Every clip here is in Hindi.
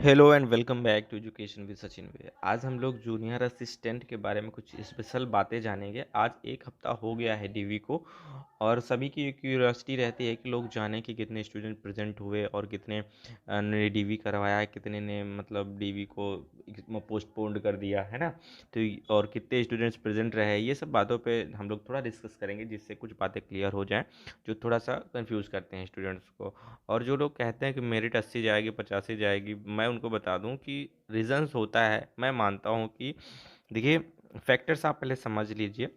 Hello and welcome back to education with Sachin way. आज हम लोग जूनियर असिस्टेंट के बारे में कुछ स्पेशल बातें जानेंगे। आज एक हफ्ता हो गया है डीवी को और सभी की क्यूरियोसिटी रहती है कि लोग जानें कि कितने स्टूडेंट प्रेजेंट हुए और कितने ने डीवी करवाया, कितने ने मतलब डीवी को पोस्टपोन्ड कर दिया है ना। तो और कितने स्टूडेंट्स प्रेजेंट रहे, ये सब बातों पे हम लोग थोड़ा डिस्कस करेंगे जिससे कुछ बातें क्लियर हो जाएं जो थोड़ा सा कंफ्यूज करते हैं स्टूडेंट्स को। और जो लोग कहते हैं कि मेरिट 80 जाएगी 85 जाएगी, मैं उनको बता दूं कि रीजंस होता है। मैं मानता हूं कि देखिए, फैक्टर्स आप पहले समझ लीजिए।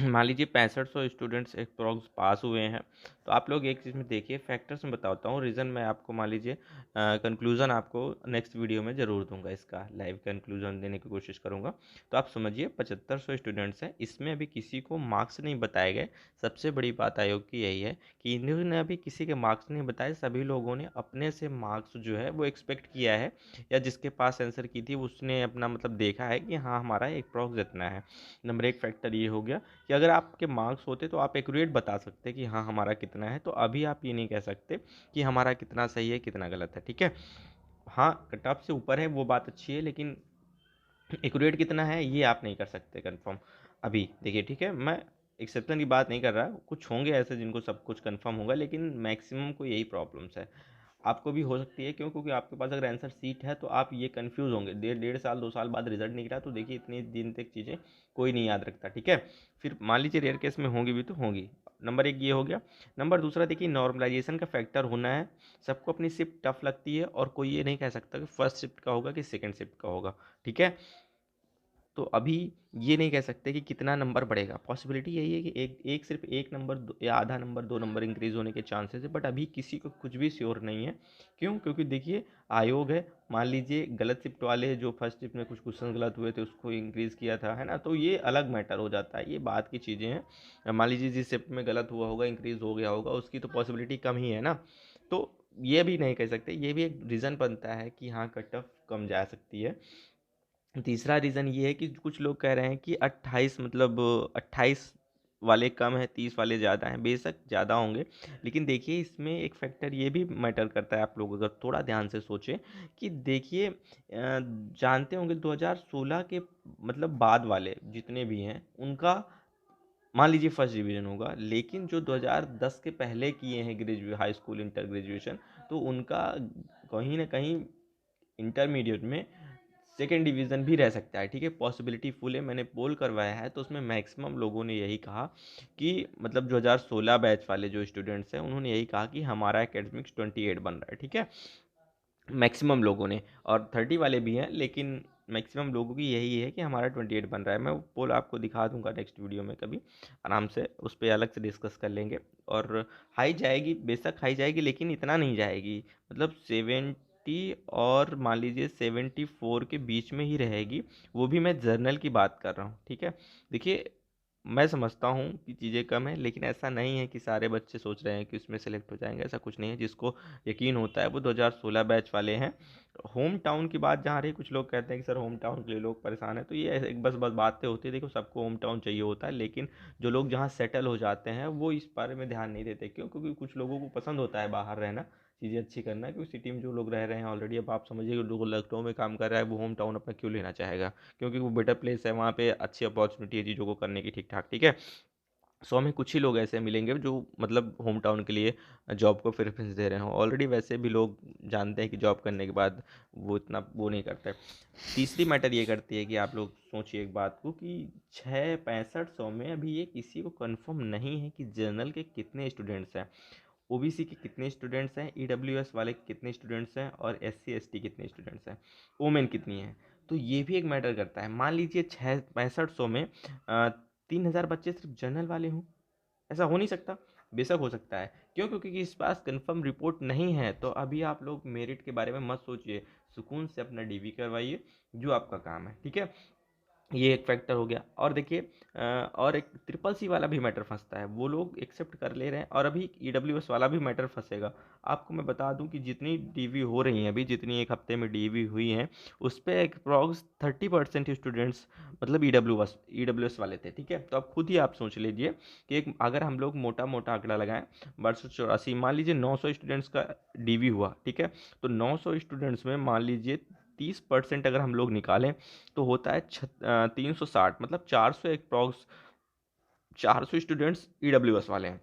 मान लीजिए 6500 स्टूडेंट्स अप्रॉक्स पास हुए हैं, तो आप लोग एक चीज़ में देखिए, फैक्टर्स में बताता हूँ, रीज़न मैं आपको मान लीजिए कंक्लूज़न आपको नेक्स्ट वीडियो में ज़रूर दूंगा, इसका लाइव कंक्लूज़न देने की कोशिश करूंगा। तो आप समझिए 7500 स्टूडेंट्स हैं, इसमें अभी किसी को मार्क्स नहीं बताए गए। सबसे बड़ी बात आयोग की यही है कि इन्होंने अभी किसी के मार्क्स नहीं बताए, सभी लोगों ने अपने से मार्क्स जो है वो एक्सपेक्ट किया है, या जिसके पास आंसर की थी उसने अपना मतलब देखा है कि हाँ हमारा अप्रॉक्स इतना है। नंबर एक फैक्टर ये हो गया कि अगर आपके मार्क्स होते तो आप एक्यूरेट बता सकते कि हाँ हमारा कितना है, तो अभी आप ये नहीं कह सकते कि हमारा कितना सही है कितना गलत है, ठीक है। हाँ, कट ऑफ से ऊपर है वो बात अच्छी है, लेकिन एक्यूरेट कितना है ये आप नहीं कर सकते कंफर्म अभी। देखिए ठीक है, मैं एक्सेप्शन की बात नहीं कर रहा, कुछ होंगे ऐसे जिनको सब कुछ कंफर्म होगा, लेकिन मैक्सिमम को यही प्रॉब्लम्स है। आपको भी हो सकती है, क्यों? क्योंकि आपके पास अगर आंसर सीट है तो आप ये कंफ्यूज होंगे। डेढ़ डेढ़ साल 2 साल बाद रिजल्ट निकला तो देखिए इतने दिन तक चीज़ें कोई नहीं याद रखता, ठीक है। फिर मान लीजिए रेयर केस में होंगी भी तो होंगी। नंबर एक ये हो गया। नंबर दूसरा, देखिए नॉर्मलाइजेशन का फैक्टर होना है। सबको अपनी शिफ्ट टफ लगती है और कोई ये नहीं कह सकता कि फर्स्ट शिफ्ट का होगा कि सेकंड शिफ्ट का होगा, ठीक है। तो अभी ये नहीं कह सकते कि कितना नंबर बढ़ेगा। पॉसिबिलिटी यही है कि एक एक सिर्फ एक नंबर या आधा नंबर 2 नंबर इंक्रीज होने के चांसेस है, बट अभी किसी को कुछ भी श्योर नहीं है। क्यों? क्योंकि देखिए आयोग है। मान लीजिए गलत शिफ्ट वाले जो फर्स्ट शिफ्ट में कुछ क्वेश्चन गलत हुए थे उसको इंक्रीज किया था, है ना, तो ये अलग मैटर हो जाता है, ये बात की चीज़ें हैं। मान लीजिए जिस शिफ्ट में गलत हुआ होगा इंक्रीज हो गया होगा, उसकी तो पॉसिबिलिटी कम ही है ना। तो ये भी नहीं कह सकते, ये भी एक रीज़न बनता है कि हाँ कट ऑफ कम जा सकती है। तीसरा रीज़न ये है कि कुछ लोग कह रहे हैं कि 28 मतलब 28 वाले कम है, 30 वाले ज़्यादा हैं। बेशक ज़्यादा होंगे, लेकिन देखिए इसमें एक फैक्टर ये भी मैटर करता है। आप लोग अगर थोड़ा ध्यान से सोचें कि देखिए जानते होंगे 2016 के मतलब बाद वाले जितने भी हैं उनका मान लीजिए फर्स्ट डिवीज़न होगा, लेकिन जो 2010 के पहले किए हैं ग्रेजुए हाई स्कूल इंटर ग्रेजुएशन, तो उनका कहीं ना कहीं इंटरमीडिएट में सेकेंड डिवीज़न भी रह सकता है, ठीक है। पॉसिबिलिटी फुल है, मैंने पोल करवाया है तो उसमें मैक्सिमम लोगों ने यही कहा कि मतलब 2016 बैच वाले जो स्टूडेंट्स हैं उन्होंने यही कहा कि हमारा एकेडमिक्स 28 बन रहा है, ठीक है, मैक्सिमम लोगों ने। और 30 वाले भी हैं, लेकिन मैक्सिमम लोगों की यही है कि हमारा 28 बन रहा है। मैं वो पोल आपको दिखा दूंगा नेक्स्ट वीडियो में कभी, आराम से उस पर अलग से डिस्कस कर लेंगे। और हाई जाएगी, बेशक हाई जाएगी, लेकिन इतना नहीं जाएगी, मतलब 70 और मान लीजिए 74 के बीच में ही रहेगी। वो भी मैं जर्नल की बात कर रहा हूँ, ठीक है। देखिए मैं समझता हूँ कि चीज़ें कम है, लेकिन ऐसा नहीं है कि सारे बच्चे सोच रहे हैं कि उसमें सेलेक्ट हो जाएंगे, ऐसा कुछ नहीं है। जिसको यकीन होता है वो 2016 बैच वाले हैं। होम टाउन की बात जहाँ रही, कुछ लोग कहते हैं कि सर होम टाउन के लिए लोग परेशान हैं, तो ये एक बस बस बातें होती है। देखो सबको होम टाउन चाहिए होता है, लेकिन जो लोग जहाँ सेटल हो जाते हैं वो इस बारे में ध्यान नहीं देते। क्यों? क्योंकि कुछ लोगों को पसंद होता है बाहर रहना, चीज़ें अच्छी करना, क्योंकि सिटी में जो लोग रह रहे हैं ऑलरेडी। अब आप समझिए कि जो लखनऊ में काम कर रहा है वो होम टाउन अपना क्यों लेना चाहेगा? क्योंकि वो बेटर प्लेस है, वहाँ पे अच्छी अपॉर्चुनिटी है चीज़ों को करने की, ठीक ठाक, ठीक है। 100 में कुछ ही लोग ऐसे मिलेंगे जो मतलब होम टाउन के लिए जॉब को प्रेफरेंस दे रहे हो। ऑलरेडी वैसे भी लोग जानते हैं कि जॉब करने के बाद वो इतना वो नहीं करते। तीसरी मैटर ये करती है कि आप लोग सोचिए एक बात को कि 6500 में अभी ये किसी को कंफर्म नहीं है कि जनरल के कितने स्टूडेंट्स हैं, ओबीसी के कितने स्टूडेंट्स हैं, ईडब्ल्यूएस वाले कितने स्टूडेंट्स हैं, और एससी एसटी कितने स्टूडेंट्स हैं, वोमेन कितनी है। तो ये भी एक मैटर करता है। मान लीजिए 6500 में 3000 बच्चे सिर्फ जनरल वाले हों, ऐसा हो नहीं सकता। बेशक हो सकता है। क्यों? क्योंकि इस पास कंफर्म रिपोर्ट नहीं है। तो अभी आप लोग मेरिट के बारे में मत सोचिए, सुकून से अपना डीवी करवाइए, जो आपका काम है, ठीक है। ये एक फैक्टर हो गया। और देखिए और एक ट्रिपल सी वाला भी मैटर फंसता है, वो लोग एक्सेप्ट कर ले रहे हैं, और अभी ईडब्ल्यूएस वाला भी मैटर फंसेगा। आपको मैं बता दूं कि जितनी डीवी हो रही हैं अभी, जितनी एक हफ्ते में डीवी हुई हैं, उस पर अप्रॉक्स 30% स्टूडेंट्स मतलब ईडब्ल्यूएस वाले थे, ठीक है। तो अब खुद ही आप सोच लीजिए कि एक अगर हम लोग मोटा मोटा आंकड़ा लगाएं, 1284, मान लीजिए 900 स्टूडेंट्स का डीवी हुआ, ठीक है। तो 900 स्टूडेंट्स में मान लीजिए 30% अगर हम लोग निकालें तो होता है 360, मतलब 400 अप्रॉक्स 400 स्टूडेंट्स ईडब्ल्यूएस वाले हैं,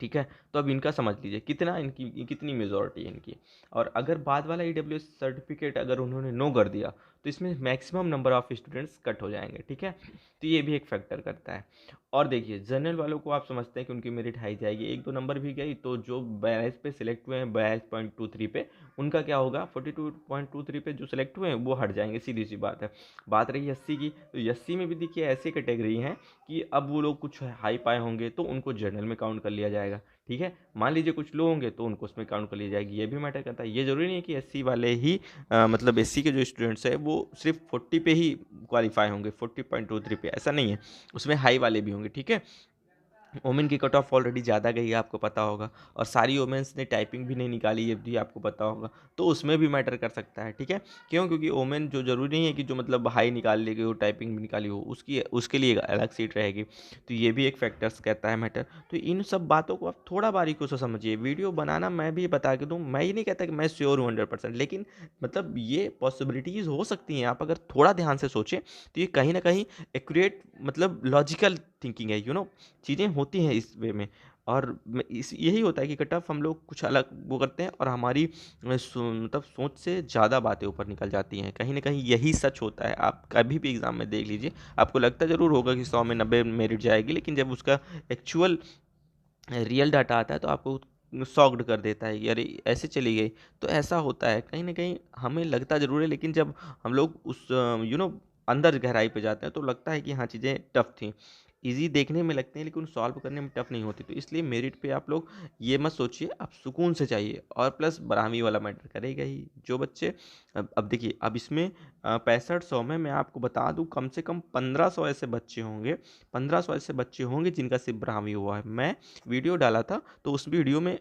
ठीक है। तो अब इनका समझ लीजिए कितना इनकी कितनी मेजॉरिटी है इनकी। और अगर बाद वाला ईडब्ल्यूएस सर्टिफिकेट अगर उन्होंने नो कर दिया तो इसमें maximum number of students cut हो जाएंगे, ठीक है। तो ये भी एक फैक्टर करता है। और देखिए जनरल वालों को आप समझते हैं कि उनकी मेरिट हाई जाएगी, एक दो नंबर भी गई तो जो 42 पे सिलेक्ट हुए हैं, 42.23 पे, उनका क्या होगा, 42.23 पे जो सिलेक्ट हुए हैं वो हट जाएंगे, सीधी सी बात है। बात रही 80 की, तो 80 में भी देखिए ऐसी कैटेगरी हैं कि अब वो लोग कुछ हाई पाए होंगे तो उनको जनरल में काउंट कर लिया जाएगा, ठीक है। मान लीजिए कुछ लो होंगे तो उनको उसमें काउंट कर लिया जाएगी, ये भी मैटर करता है। ये जरूरी नहीं है कि एससी वाले ही मतलब एससी के जो स्टूडेंट्स हैं वो सिर्फ 40 पे ही क्वालिफाई होंगे, 40.23 पे, ऐसा नहीं है, उसमें हाई वाले भी होंगे, ठीक है। ओमेन की कट ऑफ ऑलरेडी ज़्यादा गई है, आपको पता होगा। और सारी वोमेंस ने टाइपिंग भी नहीं निकाली, ये भी आपको पता होगा। तो उसमें भी मैटर कर सकता है, ठीक है। क्यों? क्योंकि ओमेन जो ज़रूरी नहीं है कि जो मतलब हाई निकाल लेगी हो, टाइपिंग भी निकाली हो, उसकी उसके लिए एक अलग सीट रहेगी। तो ये भी एक फैक्टर्स कहता है मैटर। तो इन सब बातों को आप थोड़ा बारीकों से समझिए। वीडियो बनाना मैं भी बता के दूँ, मैं ये नहीं कहता कि मैं श्योर हूँ 100%, लेकिन मतलब ये पॉसिबिलिटीज़ हो सकती हैं। आप अगर थोड़ा ध्यान से सोचें तो ये कहीं ना कहीं एक्यूरेट मतलब लॉजिकल थिंकिंग है, चीज़ें होती हैं इस वे में। और इस यही होता है कि कट ऑफ हम लोग कुछ अलग वो करते हैं और हमारी मतलब सोच से ज़्यादा बातें ऊपर निकल जाती हैं, कहीं ना कहीं यही सच होता है। आप कभी भी एग्ज़ाम में देख लीजिए, आपको लगता ज़रूर होगा कि 100 में 90 मेरिट जाएगी, लेकिन जब उसका एक्चुअल रियल डाटा आता है तो आपको शॉक्ड कर देता है कि अरे ऐसे चली गई। तो ऐसा होता है, कहीं ना कहीं हमें लगता ज़रूर है, लेकिन जब हम लोग उस अंदर गहराई पे जाते हैं तो लगता है कि हाँ चीज़ें टफ थी, इजी देखने में लगते हैं लेकिन सॉल्व करने में टफ नहीं होती। तो इसलिए मेरिट पे आप लोग ये मत सोचिए, आप सुकून से चाहिए। और प्लस ब्राह्मी वाला मैटर करेगा ही, जो बच्चे अब देखिए, अब इसमें 6500 में मैं आपको बता दूं कम से कम 1500 ऐसे बच्चे होंगे, 1500 ऐसे बच्चे होंगे जिनका सिर्फ ब्राह्मी हुआ है। मैं वीडियो डाला था तो उस वीडियो में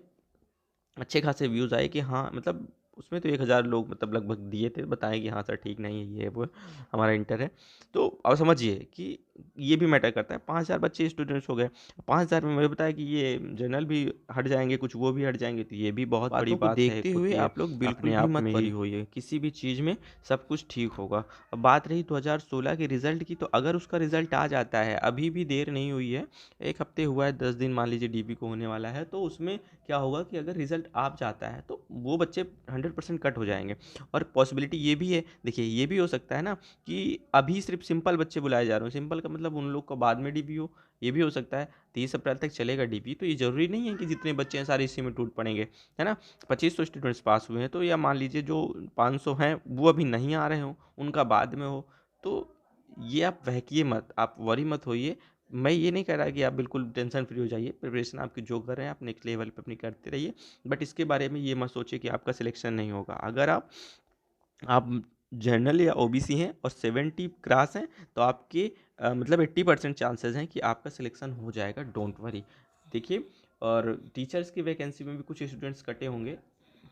अच्छे खासे व्यूज़ आए कि हाँ मतलब उसमें तो 1000 लोग मतलब लगभग दिए थे, बताएं कि हाँ सर ठीक नहीं है, ये है, वो है, हमारा इंटर है। तो अब समझिए कि ये भी मैटर करता है। 5000 बच्चे स्टूडेंट्स हो गए, 5000 में मुझे बताया कि ये जनरल भी हट जाएंगे, कुछ वो भी हट जाएंगे, तो ये भी बहुत बड़ी बातों को बात है देखते हुए होती है आप लोग बिल्कुल अपने भी आप मत में वरी ही। होइए। किसी भी चीज़ में सब कुछ ठीक होगा। अब बात रही 2016 के रिजल्ट की, तो अगर उसका रिजल्ट आ जाता है, अभी भी देर नहीं हुई है, एक हफ्ते हुआ है, 10 दिन मान लीजिए डीबी को होने वाला है, तो उसमें क्या होगा कि अगर रिजल्ट आ जाता है तो वो बच्चे 100% कट हो जाएंगे। और पॉसिबिलिटी ये भी है, देखिए ये भी हो सकता है ना कि अभी सिर्फ सिंपल बच्चे बुलाए जा रहे हो, सिंपल का मतलब उन लोग को बाद में डीबी हो, ये भी हो सकता है। 30 अप्रैल तक चलेगा डीबी, तो ये जरूरी नहीं है कि जितने बच्चे हैं सारे इसी में टूट पड़ेंगे, है ना। 2500 स्टूडेंट्स पास हुए हैं, तो या मान लीजिए जो 500 हैं वो अभी नहीं आ रहे हो, उनका बाद में हो। तो ये आप बहकिए मत, आप वरी मत होइए। मैं ये नहीं कह रहा कि आप बिल्कुल टेंशन फ्री हो जाइए, प्रिपरेशन आपकी जो कर रहे हैं आप नेक्स्ट लेवल पे अपनी करते रहिए। बट इसके बारे में ये मत सोचिए कि आपका सिलेक्शन नहीं होगा। अगर आप जनरल या ओबीसी हैं और 70 क्रॉस हैं, तो आपके मतलब 80% चांसेस हैं कि आपका सिलेक्शन हो जाएगा, डोंट वरी। देखिए, और टीचर्स की वैकेंसी में भी कुछ स्टूडेंट्स कटे होंगे,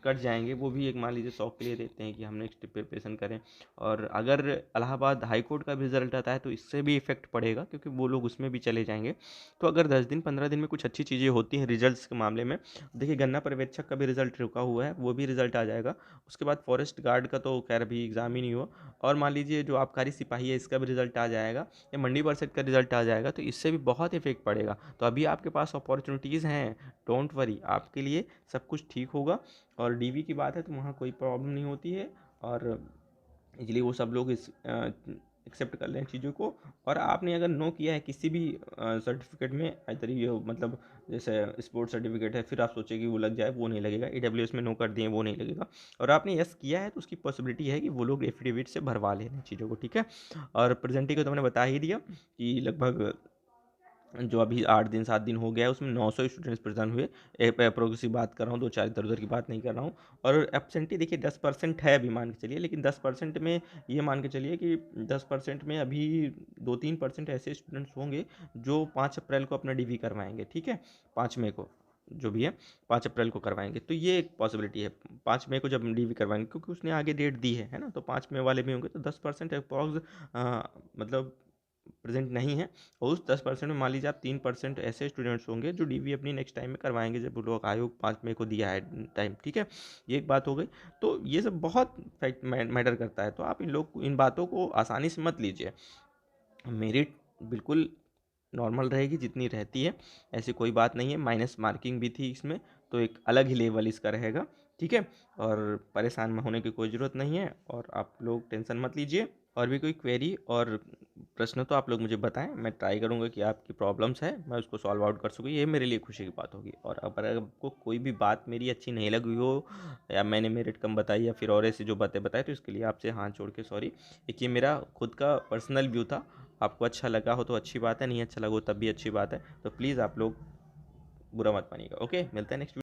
कट जाएंगे, वो भी एक मान लीजिए शौक के लिए देते हैं कि हम नेक्स्ट प्रिपरेशन करें। और अगर इलाहाबाद हाई कोर्ट का भी रिजल्ट आता है तो इससे भी इफेक्ट पड़ेगा, क्योंकि वो लोग उसमें भी चले जाएंगे। तो अगर 10 दिन 15 दिन में कुछ अच्छी चीज़ें होती हैं रिजल्ट्स के मामले में, देखिए गन्ना पर्यवेक्षक का भी रिजल्ट रुका हुआ है, वो भी रिजल्ट आ जाएगा। उसके बाद फॉरेस्ट गार्ड का तो खैर अभी एग्ज़ाम ही नहीं हुआ। और मान लीजिए जो आबकारी सिपाही है इसका भी रिजल्ट आ जाएगा, या मंडी परिषद का रिजल्ट आ जाएगा, तो इससे भी बहुत इफेक्ट पड़ेगा। तो अभी आपके पास अपॉर्चुनिटीज़ हैं, डोंट वरी, आपके लिए सब कुछ ठीक होगा। और डीवी की बात है तो वहाँ कोई प्रॉब्लम नहीं होती है, और इसलिए वो सब लोग इस एक्सेप्ट कर लें चीज़ों को। और आपने अगर नो किया है किसी भी सर्टिफिकेट में, इधर ये मतलब जैसे स्पोर्ट्स सर्टिफिकेट है, फिर आप सोचें कि वो लग जाए, वो नहीं लगेगा। ईडब्ल्यूएस में नो कर दिए, वो नहीं लगेगा। और आपने यस किया है तो उसकी पॉसिबिलिटी है कि वो लोग एफिडेविट से भरवा लें चीज़ों को, ठीक है। और प्रेजेंटी को तो मैंने बता ही दिया कि लगभग जो अभी 8 दिन 7 दिन हो गया है उसमें 900 स्टूडेंट्स प्रेजेंट हुए। अप्रोक्स की बात कर रहा हूँ, 2-4 इधर-उधर की बात नहीं कर रहा हूँ। और एब्सेंटी देखिए 10% है अभी, मान के चलिए, लेकिन 10% में ये मान के चलिए कि 10% में अभी 2-3% ऐसे स्टूडेंट्स होंगे जो 5 अप्रैल को अपना डीवी करवाएंगे, ठीक है, 5 मई को जो भी है 5 अप्रैल को करवाएंगे। तो ये एक पॉसिबिलिटी है 5 मई को जब डीवी करवाएंगे, क्योंकि उसने आगे डेट दी है ना, तो 5 मई वाले भी होंगे, तो 10% अप्रॉक्स मतलब प्रेजेंट नहीं है। और उस 10% में मान लीजिए आप 3% ऐसे स्टूडेंट्स होंगे जो डीवी अपनी नेक्स्ट टाइम में करवाएंगे, जब लोग आयोग 5 मई को दिया है टाइम, ठीक है, ये एक बात हो गई। तो ये सब बहुत फैक्ट मैटर करता है, तो आप इन बातों को आसानी से मत लीजिए। मेरिट बिल्कुल नॉर्मल रहेगी जितनी रहती है, ऐसी कोई बात नहीं है। माइनस मार्किंग भी थी इसमें, तो एक अलग ही लेवल इसका रहेगा, ठीक है। और परेशान होने की कोई ज़रूरत नहीं है, और आप लोग टेंशन मत लीजिए। और भी कोई क्वेरी और प्रश्न तो आप लोग मुझे बताएं, मैं ट्राई करूंगा कि आपकी प्रॉब्लम्स है मैं उसको सॉल्व आउट कर सकूँ, ये मेरे लिए खुशी की बात होगी। और अगर आपको कोई भी बात मेरी अच्छी नहीं लगी हो, या मैंने मेरिट कम बताई या फिर और ऐसी जो बातें बताई, तो इसके लिए आपसे हाथ जोड़ के सॉरी। एक ये मेरा खुद का पर्सनल व्यू था, आपको अच्छा लगा हो तो अच्छी बात है, नहीं अच्छा लगा हो तब भी अच्छी बात है। तो प्लीज़ आप लोग बुरा मत मानिएगा। ओके, मिलते हैं नेक्स्ट